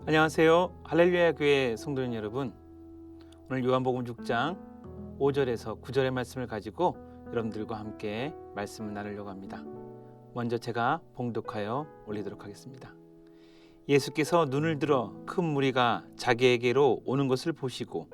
안녕하세요. 할렐루야 교회 성도님 여러분, 오늘 요한복음 6장 5절에서 9절의 말씀을 가지고 여러분들과 함께 말씀을 나누려고 합니다. 먼저 제가 봉독하여 올리도록 하겠습니다. 예수께서 눈을 들어 큰 무리가 자기에게로 오는 것을 보시고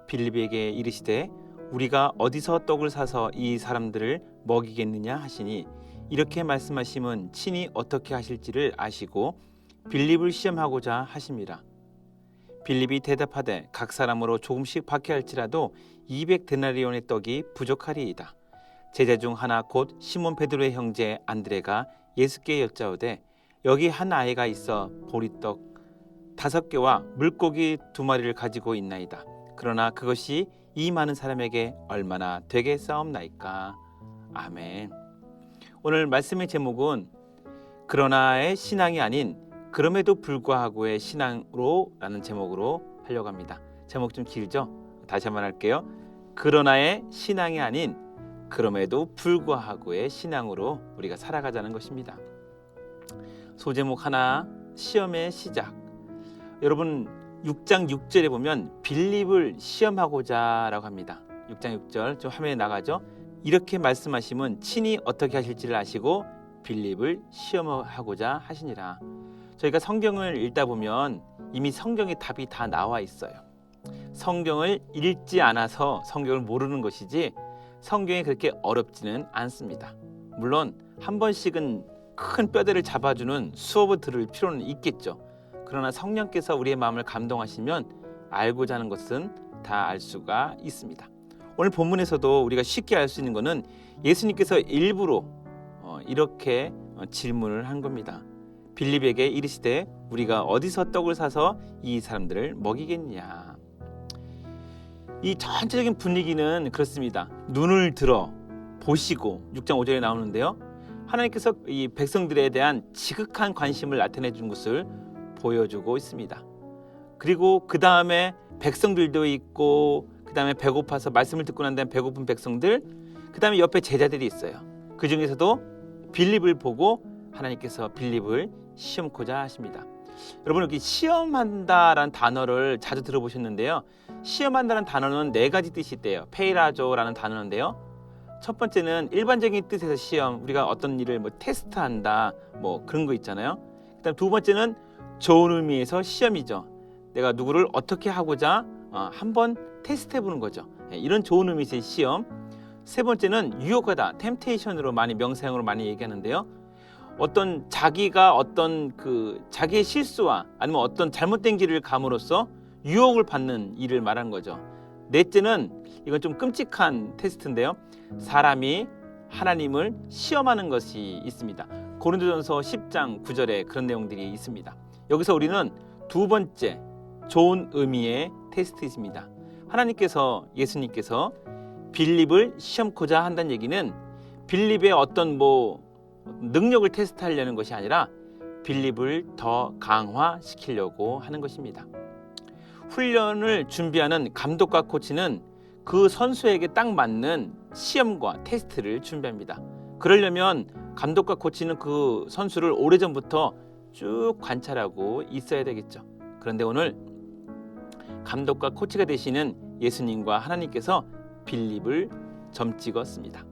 빌립에게 이르시되 우리가 어디서 떡을 사서 이 사람들을 먹이겠느냐 하시니, 이렇게 말씀하심은 친히 어떻게 하실지를 아시고 빌립을 시험하고자 하심이라. 빌립이 대답하되 각 사람으로 조금씩 받게 할지라도 200데나리온의 떡이 부족하리이다. 제자 중 하나 곧 시몬 베드로의 형제 안드레가 예수께 여짜오되 여기 한 아이가 있어 보리떡 5개와 물고기 2마리를 가지고 있나이다. 그러나 그것이 이 많은 사람에게 얼마나 되겠사옵나이까. 아멘. 오늘 말씀의 제목은 그러나의 신앙이 아닌 그럼에도 불구하고의 신앙으로 라는 제목으로 하려고 합니다. 제목 좀 길죠? 다시 한번 할게요. 그러나의 신앙이 아닌 그럼에도 불구하고의 신앙으로 우리가 살아가자는 것입니다. 소제목 하나, 시험의 시작. 여러분 6장 6절에 보면 빌립을 시험하고자 라고 합니다. 6장 6절 좀 화면에 나가죠? 이렇게 말씀하시면 친히 어떻게 하실지를 아시고 빌립을 시험하고자 하시니라. 저희가 성경을 읽다 보면 이미 성경의 답이 다 나와 있어요. 성경을 읽지 않아서 성경을 모르는 것이지 성경이 그렇게 어렵지는 않습니다. 물론 한 번씩은 큰 뼈대를 잡아주는 수업을 들을 필요는 있겠죠. 그러나 성령께서 우리의 마음을 감동하시면 알고자 하는 것은 다 알 수가 있습니다. 오늘 본문에서도 우리가 쉽게 알 수 있는 것은 예수님께서 일부러 이렇게 질문을 한 겁니다. 빌립에게 이르시되 우리가 어디서 떡을 사서 이 사람들을 먹이겠냐. 이 전체적인 분위기는 그렇습니다. 눈을 들어 보시고 6장 5절에 나오는데요, 하나님께서 이 백성들에 대한 지극한 관심을 나타내 준 것을 보여주고 있습니다. 그리고 그 다음에 백성들도 있고, 그 다음에 배고파서 말씀을 듣고 난 다음에 배고픈 백성들, 그 다음에 옆에 제자들이 있어요. 그 중에서도 빌립을 보고 하나님께서 빌립을 시험코자 하십니다. 여러분 여기 시험한다라는 단어를 자주 들어보셨는데요, 시험한다는 단어는 4가지 뜻이 있대요. 페이라조라는 단어인데요, 첫 번째는 일반적인 뜻에서 시험, 우리가 어떤 일을 테스트한다 그런 거 있잖아요. 그다음 두 번째는 좋은 의미에서 시험이죠. 내가 누구를 어떻게 하고자 한번 테스트해보는 거죠. 이런 좋은 의미에서의 시험. 세 번째는 유혹하다, 템테이션으로 많이 명사형으로 많이 얘기하는데요, 어떤 자기가 어떤 자기의 실수와 아니면 어떤 잘못된 길을 감으로써 유혹을 받는 일을 말하는 거죠. 넷째는 이건 좀 끔찍한 테스트인데요, 사람이 하나님을 시험하는 것이 있습니다. 고린도전서 10장 9절에 그런 내용들이 있습니다. 여기서 우리는 두 번째 좋은 의미의 테스트입니다. 하나님께서, 예수님께서 빌립을 시험코자 한다는 얘기는 빌립의 어떤 능력을 테스트하려는 것이 아니라 빌립을 더 강화시키려고 하는 것입니다. 훈련을 준비하는 감독과 코치는 그 선수에게 딱 맞는 시험과 테스트를 준비합니다. 그러려면 감독과 코치는 그 선수를 오래전부터 쭉 관찰하고 있어야 되겠죠. 그런데 오늘 감독과 코치가 되시는 예수님과 하나님께서 빌립을 점 찍었습니다.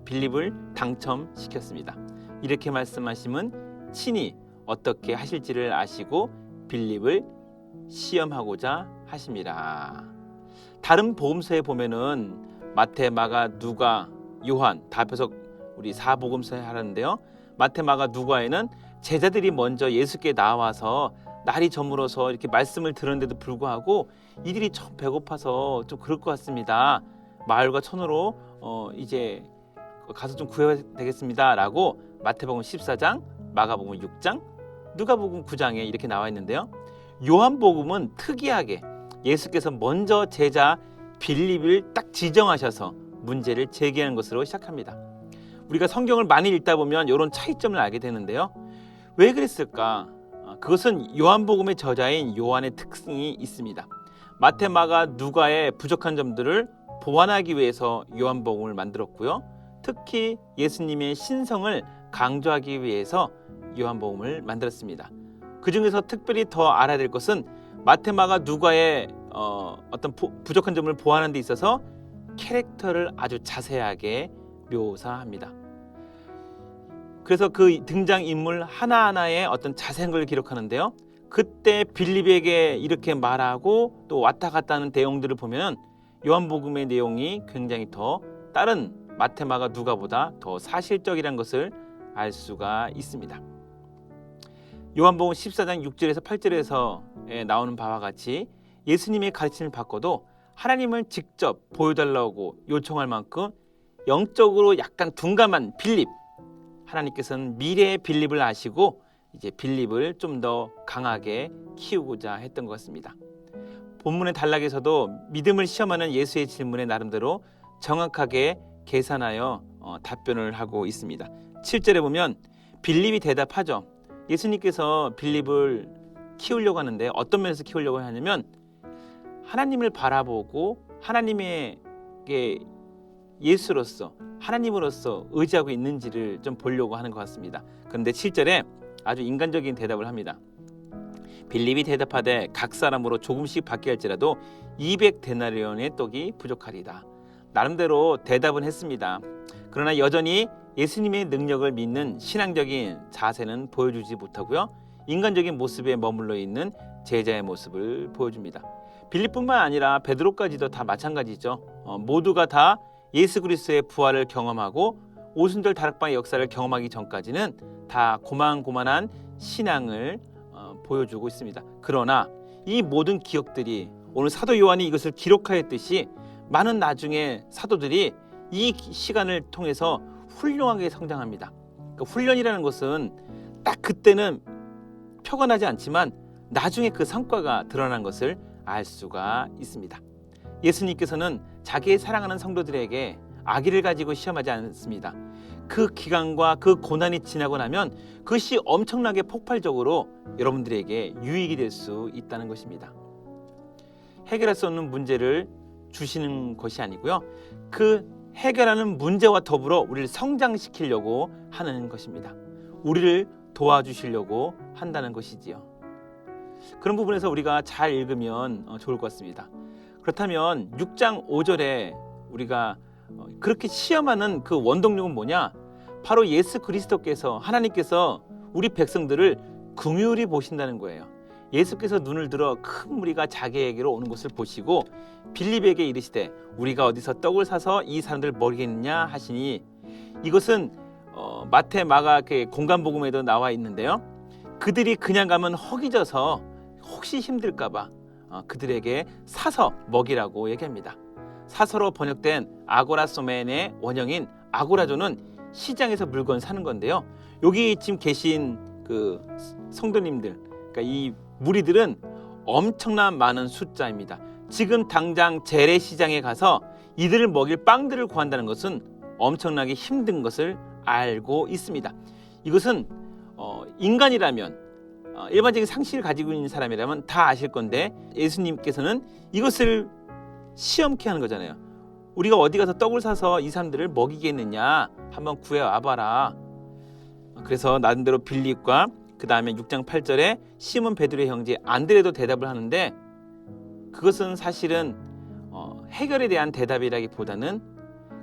빌립을 당첨시켰습니다. 이렇게 말씀하시면 친히 어떻게 하실지를 아시고 빌립을 시험하고자 하심이라. 다른 복음서에 보면은 마태, 마가, 누가, 요한 다 합해서 우리 4복음서에 하는데요, 마태, 마가, 누가에는 제자들이 먼저 예수께 나와서 날이 저물어서 이렇게 말씀을 들었는데도 불구하고 이들이 좀 배고파서 좀 그럴 것 같습니다. 마을과 촌으로 이제 가서 좀 구해야 되겠습니다 라고 마태복음 14장, 마가복음 6장, 누가복음 9장에 이렇게 나와 있는데요, 요한복음은 특이하게 예수께서 먼저 제자 빌립을 딱 지정하셔서 문제를 제기하는 것으로 시작합니다. 우리가 성경을 많이 읽다 보면 이런 차이점을 알게 되는데요, 왜 그랬을까? 그것은 요한복음의 저자인 요한의 특징이 있습니다. 마태, 마가, 누가의 부족한 점들을 보완하기 위해서 요한복음을 만들었고요, 특히 예수님의 신성을 강조하기 위해서 요한복음을 만들었습니다. 그 중에서 특별히 더 알아야 될 것은 마태, 마가, 누가의 어떤 부족한 점을 보완하는 데 있어서 캐릭터를 아주 자세하게 묘사합니다. 그래서 그 등장인물 하나하나의 어떤 자세한 걸 기록하는데요. 그때 빌립에게 이렇게 말하고 또 왔다 갔다 하는 내용들을 보면 요한복음의 내용이 굉장히 더 다른 마태, 마가, 누가보다 더 사실적이라는 것을 알 수가 있습니다. 요한복음 14장 6절에서 8절에서 나오는 바와 같이 예수님의 가르침을 받고도 하나님을 직접 보여달라고 요청할 만큼 영적으로 약간 둔감한 빌립, 하나님께서는 미래의 빌립을 아시고 이제 빌립을 좀 더 강하게 키우고자 했던 것 같습니다. 본문의 단락에서도 믿음을 시험하는 예수의 질문에 나름대로 정확하게 계산하여 답변을 하고 있습니다. 7절에 보면 빌립이 대답하죠. 예수님께서 빌립을 키우려고 하는데 어떤 면에서 키우려고 하냐면 하나님을 바라보고 하나님에게 예수로서 하나님으로서 의지하고 있는지를 좀 보려고 하는 것 같습니다. 그런데 7절에 아주 인간적인 대답을 합니다. 빌립이 대답하되 각 사람으로 조금씩 받게 할지라도 200데나리온의 떡이 부족하리다. 나름대로 대답은 했습니다. 그러나 여전히 예수님의 능력을 믿는 신앙적인 자세는 보여주지 못하고요. 인간적인 모습에 머물러 있는 제자의 모습을 보여줍니다. 빌립뿐만 아니라 베드로까지도 다 마찬가지죠. 모두가 다 예수 그리스도의 부활을 경험하고 오순절 다락방의 역사를 경험하기 전까지는 다 고만고만한 신앙을 보여주고 있습니다. 그러나 이 모든 기억들이 오늘 사도 요한이 이것을 기록하였듯이 많은 나중에 사도들이 이 시간을 통해서 훌륭하게 성장합니다. 그러니까 훈련이라는 것은 딱 그때는 표가 나지 않지만 나중에 그 성과가 드러난 것을 알 수가 있습니다. 예수님께서는 자기의 사랑하는 성도들에게 악의를 가지고 시험하지 않습니다. 그 기간과 그 고난이 지나고 나면 그것이 엄청나게 폭발적으로 여러분들에게 유익이 될 수 있다는 것입니다. 해결할 수 없는 문제를 주시는 것이 아니고요. 그 해결하는 문제와 더불어 우리를 성장시키려고 하는 것입니다. 우리를 도와주시려고 한다는 것이지요. 그런 부분에서 우리가 잘 읽으면 좋을 것 같습니다. 그렇다면 6장 5절에 우리가 그렇게 시험하는 그 원동력은 뭐냐? 바로 예수 그리스도께서 하나님께서 우리 백성들을 긍휼히 보신다는 거예요. 예수께서 눈을 들어 큰 무리가 자기에게로 오는 것을 보시고 빌립에게 이르시되 우리가 어디서 떡을 사서 이 사람들 먹이겠느냐 하시니, 이것은 마태, 마가 공간복음에도 나와 있는데요. 그들이 그냥 가면 허기져서 혹시 힘들까봐 그들에게 사서 먹이라고 얘기합니다. 사서로 번역된 아고라소멘의 원형인 아고라조는 시장에서 물건 사는 건데요. 여기 지금 계신 그 성도님들, 그러니까 이 무리들은 엄청난 많은 숫자입니다. 지금 당장 재래시장에 가서 이들을 먹일 빵들을 구한다는 것은 엄청나게 힘든 것을 알고 있습니다. 이것은 인간이라면 일반적인 상식을 가지고 있는 사람이라면 다 아실 건데 예수님께서는 이것을 시험케 하는 거잖아요. 우리가 어디 가서 떡을 사서 이 사람들을 먹이겠느냐, 한번 구해와 봐라. 그래서 나름대로 빌립과 그 다음에 6장 8절에 시몬 베드로의 형제 안드레도 대답을 하는데, 그것은 사실은 해결에 대한 대답이라기보다는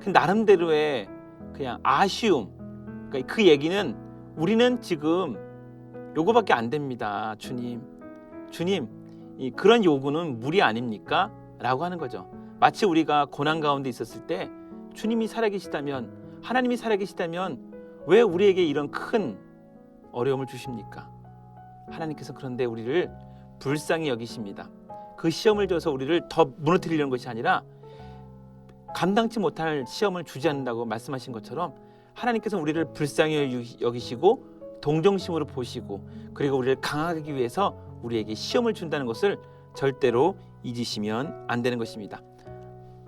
그 나름대로의 그냥 아쉬움. 그러니까 그 얘기는 우리는 지금 요거밖에 안 됩니다. 주님 그런 요구는 무리 아닙니까? 라고 하는 거죠. 마치 우리가 고난 가운데 있었을 때 주님이 살아계시다면, 하나님이 살아계시다면 왜 우리에게 이런 큰 어려움을 주십니까? 하나님께서 그런데 우리를 불쌍히 여기십니다. 그 시험을 줘서 우리를 더 무너뜨리려는 것이 아니라 감당치 못할 시험을 주지 않는다고 말씀하신 것처럼 하나님께서 우리를 불쌍히 여기시고 동정심으로 보시고, 그리고 우리를 강하기 위해서 우리에게 시험을 준다는 것을 절대로 잊으시면 안 되는 것입니다.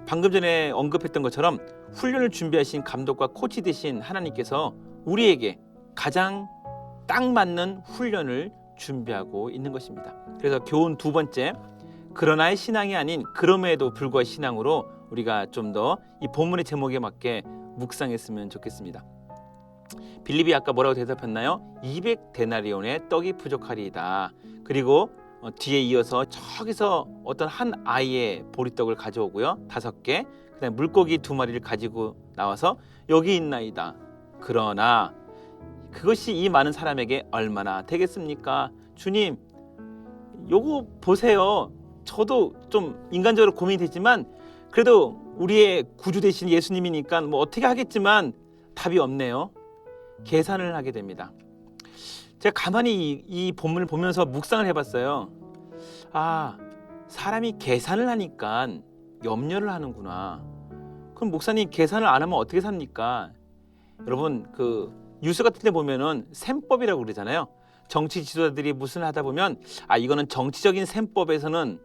방금 전에 언급했던 것처럼 훈련을 준비하신 감독과 코치 되신 하나님께서 우리에게 가장 딱 맞는 훈련을 준비하고 있는 것입니다. 그래서 교훈 두 번째, 그러나의 신앙이 아닌 그럼에도 불구할 신앙으로 우리가 좀 더 이 본문의 제목에 맞게 묵상했으면 좋겠습니다. 빌립이 아까 뭐라고 대답했나요? 200데나리온의 떡이 부족하리이다. 그리고 뒤에 이어서 저기서 어떤 한 아이의 보리떡을 가져오고요. 5개, 그다음에 물고기 2마리를 가지고 나와서 여기 있나이다. 그러나 그것이 이 많은 사람에게 얼마나 되겠습니까? 주님, 요거 보세요. 저도 좀 인간적으로 고민이 되지만 그래도 우리의 구주 되신 예수님이니까 뭐 어떻게 하겠지만 답이 없네요. 계산을 하게 됩니다. 제가 가만히 이 본문을 보면서 묵상을 해봤어요. 아, 사람이 계산을 하니까 염려를 하는구나. 그럼 목사님 계산을 안 하면 어떻게 삽니까? 여러분 그 뉴스 같은 데 보면은 셈법이라고 그러잖아요. 정치 지도자들이 무슨 하다 보면 이거는 정치적인 셈법에서는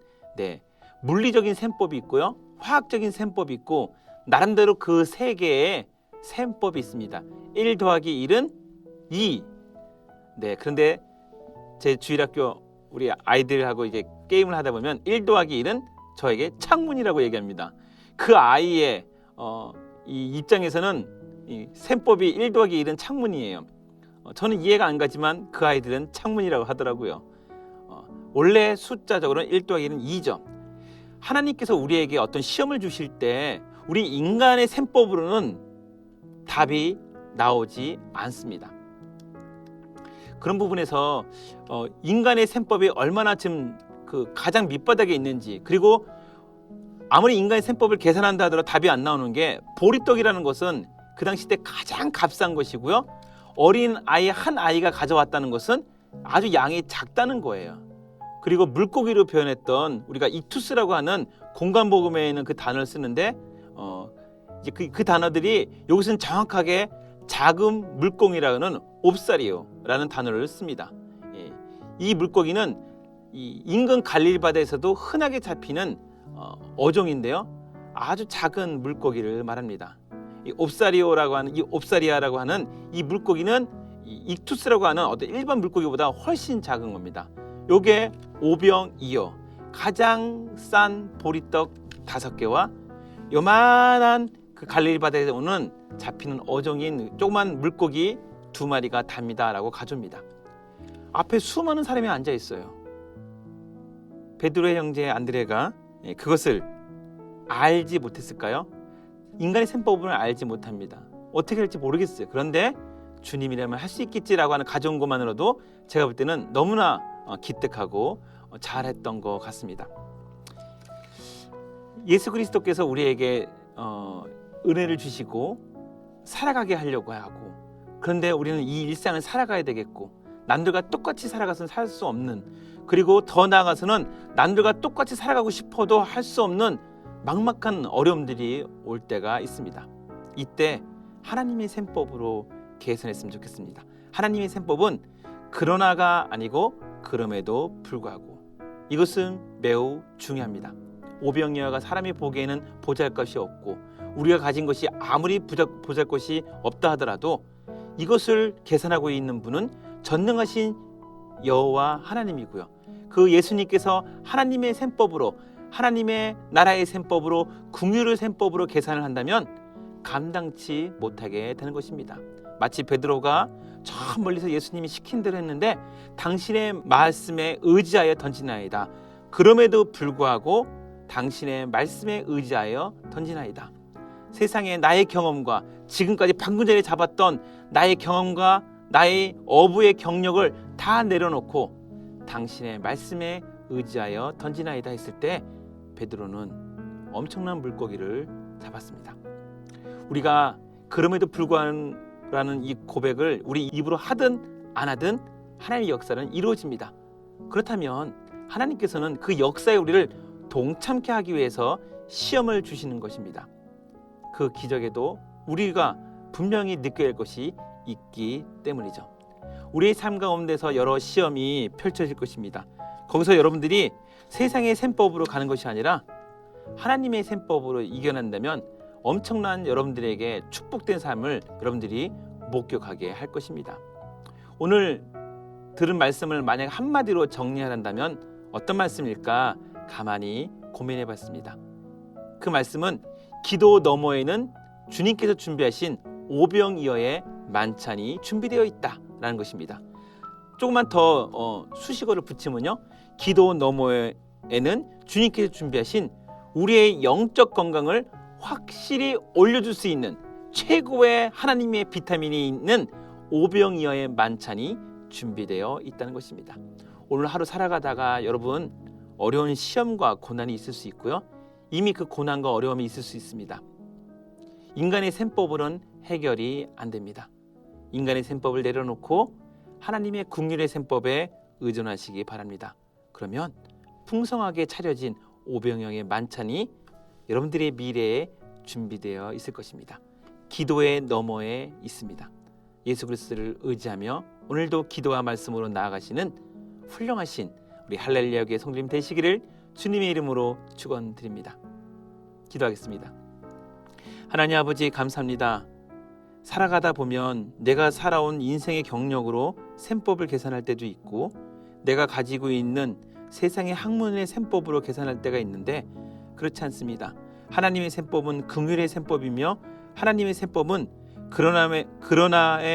물리적인 셈법이 있고요. 화학적인 셈법이 있고 나름대로 그 세 개의 셈법이 있습니다. 1 더하기 1은 2. 그런데 제 주일학교 우리 아이들하고 이제 게임을 하다 보면 1 더하기 1은 저에게 창문이라고 얘기합니다. 그 아이의 이 입장에서는 이 셈법이 1 더하기 1은 창문이에요. 저는 이해가 안 가지만 그 아이들은 창문이라고 하더라고요. 원래 숫자적으로는 1 더하기 1은 2죠. 하나님께서 우리에게 어떤 시험을 주실 때 우리 인간의 셈법으로는 답이 나오지 않습니다. 그런 부분에서 인간의 셈법이 얼마나 지금 그 가장 밑바닥에 있는지, 그리고 아무리 인간의 셈법을 계산한다 하더라도 답이 안 나오는 게, 보리떡이라는 것은 그 당시 때 가장 값싼 것이고요, 어린 아이 한 아이가 가져왔다는 것은 아주 양이 작다는 거예요. 그리고 물고기로 표현했던 우리가 이투스라고 하는 공간복음에는 그 단어를 쓰는데 이제 그 단어들이 여기서는 정확하게 작은 물고기라는 옵사리오라는 단어를 씁니다. 이 물고기는 이 인근 갈릴리 바다에서도 흔하게 잡히는 어종인데요, 아주 작은 물고기를 말합니다. 이 옵사리오라고 하는, 이 옵사리아라고 하는 이 물고기는 이 익투스라고 하는 어떤 일반 물고기보다 훨씬 작은 겁니다. 요게 오병이어, 가장 싼 보리떡 5개와 요만한 그 갈릴리 바다에서 오는 잡히는 어종인 조그만 물고기 2마리가 답니다라고 가져옵니다. 앞에 수많은 사람이 앉아 있어요. 베드로의 형제 안드레가 그것을 알지 못했을까요? 인간의 셈법을 알지 못합니다. 어떻게 할지 모르겠어요. 그런데 주님이라면 할 수 있겠지라고 하는 가져온 것만으로도 제가 볼 때는 너무나 기특하고 잘했던 것 같습니다. 예수 그리스도께서 우리에게 은혜를 주시고 살아가게 하려고 하고, 그런데 우리는 이 일상을 살아가야 되겠고, 남들과 똑같이 살아가서는 살 수 없는, 그리고 더 나아가서는 남들과 똑같이 살아가고 싶어도 할 수 없는 막막한 어려움들이 올 때가 있습니다. 이때 하나님의 셈법으로 계산했으면 좋겠습니다. 하나님의 셈법은 그러나가 아니고 그럼에도 불구하고, 이것은 매우 중요합니다. 오병이어가 사람이 보기에는 보잘것이 없고 우리가 가진 것이 아무리 보잘것이 없다 하더라도 이것을 계산하고 있는 분은 전능하신 여호와 하나님이고요, 그 예수님께서 하나님의 셈법으로, 하나님의 나라의 셈법으로, 긍휼의 셈법으로 계산을 한다면 감당치 못하게 되는 것입니다. 마치 베드로가 저 멀리서 예수님이 시킨 대로 했는데 당신의 말씀에 의지하여 던지나이다. 그럼에도 불구하고 당신의 말씀에 의지하여 던지나이다. 세상에 나의 경험과 지금까지 방금 전에 잡았던 나의 경험과 나의 어부의 경력을 다 내려놓고 당신의 말씀에 의지하여 던지나이다 했을 때 베드로는 엄청난 물고기를 잡았습니다. 우리가 그럼에도 불구하고라는 이 고백을 우리 입으로 하든 안 하든 하나님의 역사는 이루어집니다. 그렇다면 하나님께서는 그 역사에 우리를 동참케 하기 위해서 시험을 주시는 것입니다. 그 기적에도 우리가 분명히 느껴야 할 것이 있기 때문이죠. 우리의 삶 가운데서 여러 시험이 펼쳐질 것입니다. 거기서 여러분들이 세상의 셈법으로 가는 것이 아니라 하나님의 셈법으로 이겨낸다면 엄청난 여러분들에게 축복된 삶을 여러분들이 목격하게 할 것입니다. 오늘 들은 말씀을 만약 한마디로 정리하란다면 어떤 말씀일까 가만히 고민해 봤습니다. 그 말씀은 기도 너머에는 주님께서 준비하신 오병이어의 만찬이 준비되어 있다라는 것입니다. 조금만 더 수식어를 붙이면요, 기도 너머에는 주님께서 준비하신 우리의 영적 건강을 확실히 올려줄 수 있는 최고의 하나님의 비타민이 있는 오병이어의 만찬이 준비되어 있다는 것입니다. 오늘 하루 살아가다가 여러분 어려운 시험과 고난이 있을 수 있고요, 이미 그 고난과 어려움이 있을 수 있습니다. 인간의 셈법으로는 해결이 안 됩니다. 인간의 셈법을 내려놓고 하나님의 긍휼의 셈법에 의존하시기 바랍니다. 그러면 풍성하게 차려진 오병이어의 만찬이 여러분들의 미래에 준비되어 있을 것입니다. 기도의 너머에 있습니다. 예수 그리스도를 의지하며 오늘도 기도와 말씀으로 나아가시는 훌륭하신 우리 할렐루야 교회 성도님 되시기를 주님의 이름으로 축원드립니다. 기도하겠습니다. 하나님 아버지, 감사합니다. 살아가다 보면 내가 살아온 인생의 경력으로 셈법을 계산할 때도 있고, 내가 가지고 있는 세상의 학문의 셈법으로 계산할 때가 있는데, 그렇지 않습니다. 하나님의 셈법은 긍휼의 셈법이며, 하나님의 셈법은 그러나가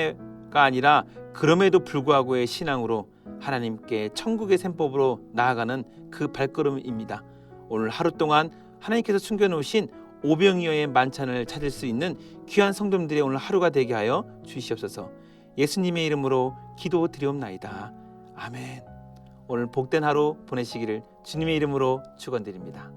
아니라 그럼에도 불구하고의 신앙으로 하나님께 천국의 셈법으로 나아가는 그 발걸음입니다. 오늘 하루 동안 하나님께서 숨겨놓으신 오병이어의 만찬을 찾을 수 있는 귀한 성도님들의 오늘 하루가 되게 하여 주시옵소서. 예수님의 이름으로 기도드리옵나이다. 아멘. 오늘 복된 하루 보내시기를 주님의 이름으로 축원드립니다.